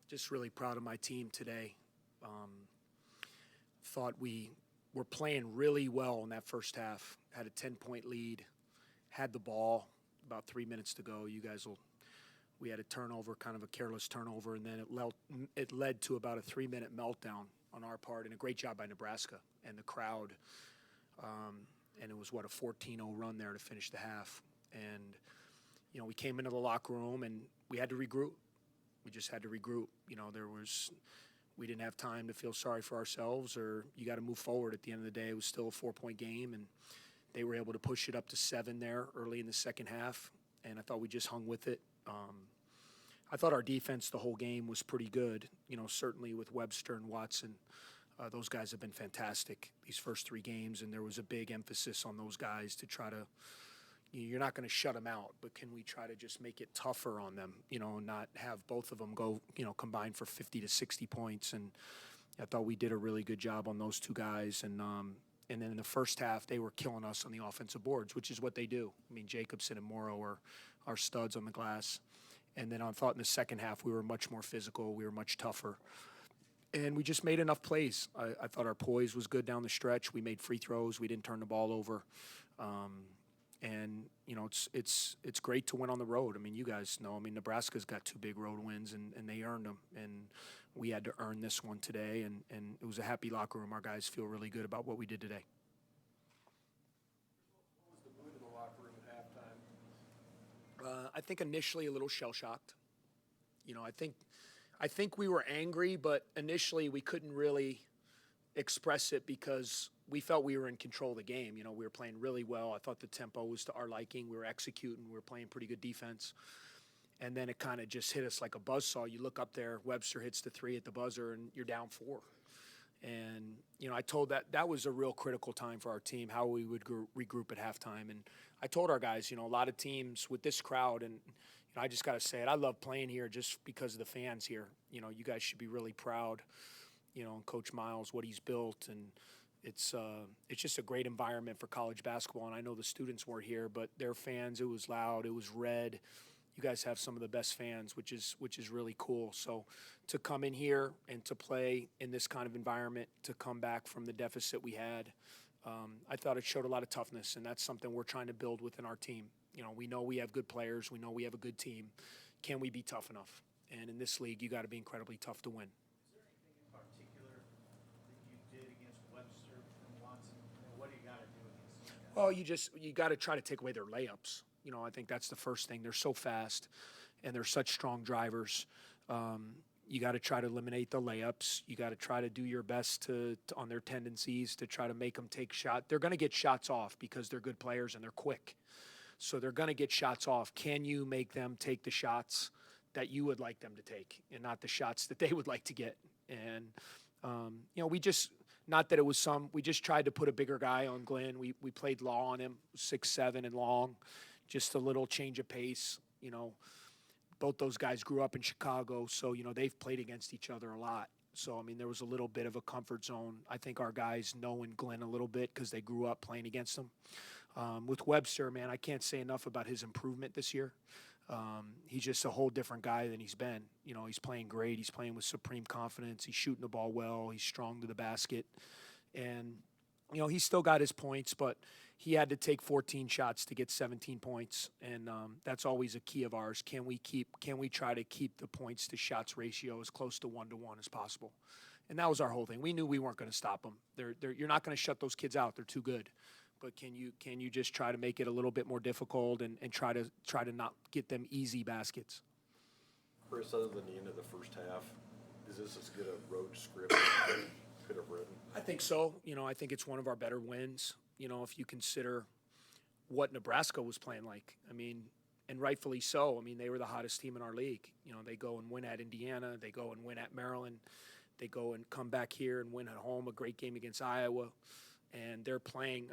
Just really proud of my team today. Thought we were playing really well in that first half. Had a 10-point lead, had the ball, about 3 minutes to go. We had a turnover, kind of a careless turnover, and then it led to about a 3-minute meltdown on our part, and a great job by Nebraska and the crowd. And it was, a 14-0 run there to finish the half. And, we came into the locker room, and we had to regroup. We just had to regroup. We didn't have time to feel sorry for ourselves, or you got to move forward. At the end of the day, it was still a 4-point game, and they were able to push it up to 7 there early in the second half, and I thought we just hung with it. I thought our defense the whole game was pretty good, certainly with Webster and Watson. Those guys have been fantastic these first 3 games, and there was a big emphasis on those guys to try to, you're not going to shut them out, but can we try to just make it tougher on them, not have both of them go, combine for 50 to 60 points. And I thought we did a really good job on those 2 guys. And then in the first half, they were killing us on the offensive boards, which is what they do. I mean, Jacobson and Morrow are our studs on the glass. And then I thought in the second half, we were much more physical. We were much tougher. And we just made enough plays. I thought our poise was good down the stretch. We made free throws. We didn't turn the ball over. And it's great to win on the road. I mean, you guys know. I mean, Nebraska's got 2 big road wins, and they earned them. And we had to earn this one today. And it was a happy locker room. Our guys feel really good about what we did today. What was the mood in the locker room at halftime? I think initially a little shell shocked. I think we were angry, but initially we couldn't really express it because we felt we were in control of the game. We were playing really well. I thought the tempo was to our liking. We were executing. We were playing pretty good defense. And then it kind of just hit us like a buzzsaw. You look up there, Webster hits the 3 at the buzzer, and you're down 4. And, I told that was a real critical time for our team, how we would regroup at halftime. And I told our guys, a lot of teams with this crowd, and I just got to say it, I love playing here just because of the fans here. You guys should be really proud, and Coach Miles, what he's built. And it's just a great environment for college basketball. And I know the students weren't here, but their fans, it was loud, it was red. You guys have some of the best fans, which is really cool. So to come in here and to play in this kind of environment, to come back from the deficit we had, I thought it showed a lot of toughness, and that's something we're trying to build within our team. We know we have good players. We know we have a good team. Can we be tough enough? And in this league, you got to be incredibly tough to win. Is there anything in particular that you did against Webster and Watson? And what do you got to do against those guys? Well, you got to try to take away their layups. I think that's the first thing. They're so fast, and they're such strong drivers. You got to try to eliminate the layups. You got to try to do your best to on their tendencies to try to make them take shots. They're going to get shots off because they're good players and they're quick. So they're going to get shots off. Can you make them take the shots that you would like them to take and not the shots that they would like to get? And, we just – not that it was we just tried to put a bigger guy on Glenn. We played Law on him, 6'7" and long, just a little change of pace. Both those guys grew up in Chicago, so, they've played against each other a lot. So, there was a little bit of a comfort zone. I think our guys knowing Glenn a little bit because they grew up playing against him. With Webster, man, I can't say enough about his improvement this year. He's just a whole different guy than he's been. He's playing great. He's playing with supreme confidence. He's shooting the ball well. He's strong to the basket. And, he's still got his points, but he had to take 14 shots to get 17 points. And that's always a key of ours. Can we try to keep the points to shots ratio as close to 1-to-1 as possible? And that was our whole thing. We knew we weren't going to stop them. You're not going to shut those kids out. They're too good. But can you just try to make it a little bit more difficult and try to not get them easy baskets? Chris, other than the end of the first half, is this as good a road script as you could have written? I think so. I think it's one of our better wins. If you consider what Nebraska was playing like. And rightfully so. They were the hottest team in our league. They go and win at Indiana. They go and win at Maryland. They go and come back here and win at home, a great game against Iowa. And they're playing,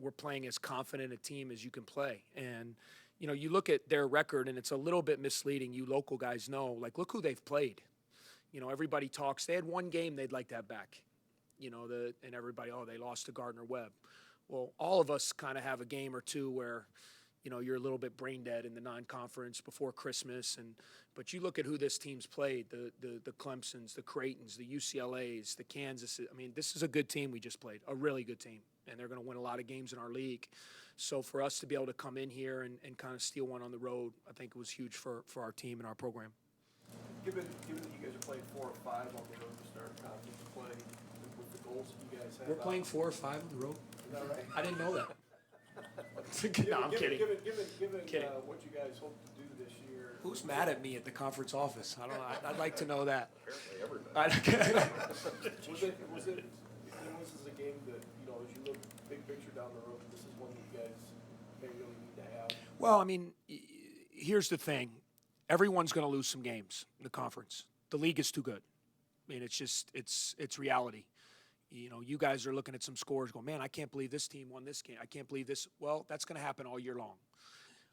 we're playing as confident a team as you can play. And, you look at their record, and it's a little bit misleading. You local guys know, look who they've played. Everybody talks. They had one game they'd like to have back, and everybody, they lost to Gardner-Webb. Well, all of us kind of have a game or two where, you're a little bit brain dead in the non-conference before Christmas, but you look at who this team's played, the Clemsons, the Creightons, the UCLAs, the Kansas. I mean, this is a good team we just played, a really good team, and they're going to win a lot of games in our league. So for us to be able to come in here and kind of steal one on the road, I think it was huge for our team and our program. Given that you guys are playing 4 or 5 on the road to start conference play, with the goals that you guys have. We're playing 4 or 5 on the road. Is that right? I didn't know that. No, I'm kidding. Given Kidding. what you guys hope to do this year. Who's mad at me at the conference office? I don't know. I'd like to know that. Apparently everybody. Was it this is a game that, as you look big picture down the road, this is one that you guys may really need to have? Well, I mean, here's the thing. Everyone's going to lose some games in the conference. The league is too good. I mean, it's just, it's reality. You guys are looking at some scores going, man, I can't believe this team won this game. I can't believe this. Well, that's going to happen all year long.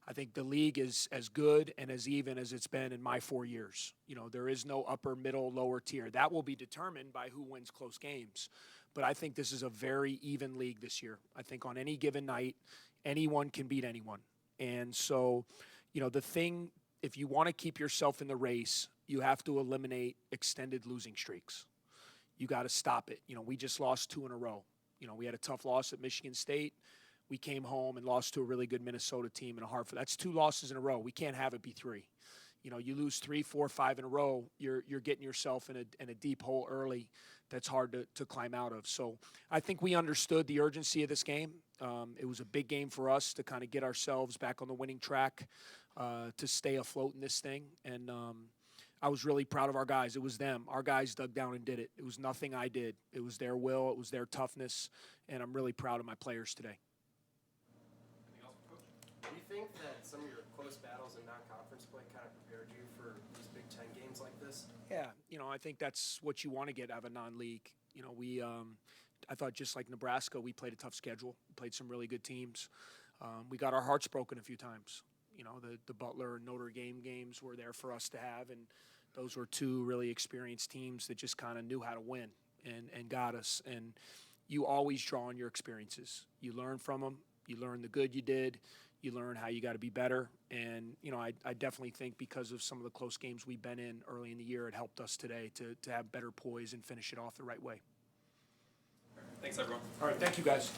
I think the league is as good and as even as it's been in my 4 years. There is no upper, middle, lower tier. That will be determined by who wins close games. But I think this is a very even league this year. I think on any given night, anyone can beat anyone. And so, the thing, if you want to keep yourself in the race, you have to eliminate extended losing streaks. You got to stop it. We just lost 2 in a row. We had a tough loss at Michigan State. We came home and lost to a really good Minnesota team in a Hartford. That's 2 losses in a row. We can't have it be 3. You lose 3, 4, 5 in a row, you're getting yourself in a deep hole early that's hard to climb out of. So I think we understood the urgency of this game. It was a big game for us to kind of get ourselves back on the winning track, to stay afloat in this thing. And I was really proud of our guys. It was them. Our guys dug down and did it. It was nothing I did. It was their will. It was their toughness. And I'm really proud of my players today. Anything else, Coach? Do you think that some of your close battles in non-conference play kind of prepared you for these Big Ten games like this? Yeah, I think that's what you want to get out of a non-league. I thought just like Nebraska, we played a tough schedule. We played some really good teams. We got our hearts broken a few times. The Butler and Notre Dame games were there for us to have, and those were 2 really experienced teams that just kind of knew how to win and got us. And you always draw on your experiences. You learn from them. You learn the good you did. You learn how you got to be better. And, I definitely think because of some of the close games we've been in early in the year, it helped us today to have better poise and finish it off the right way. Thanks, everyone. All right, thank you, guys.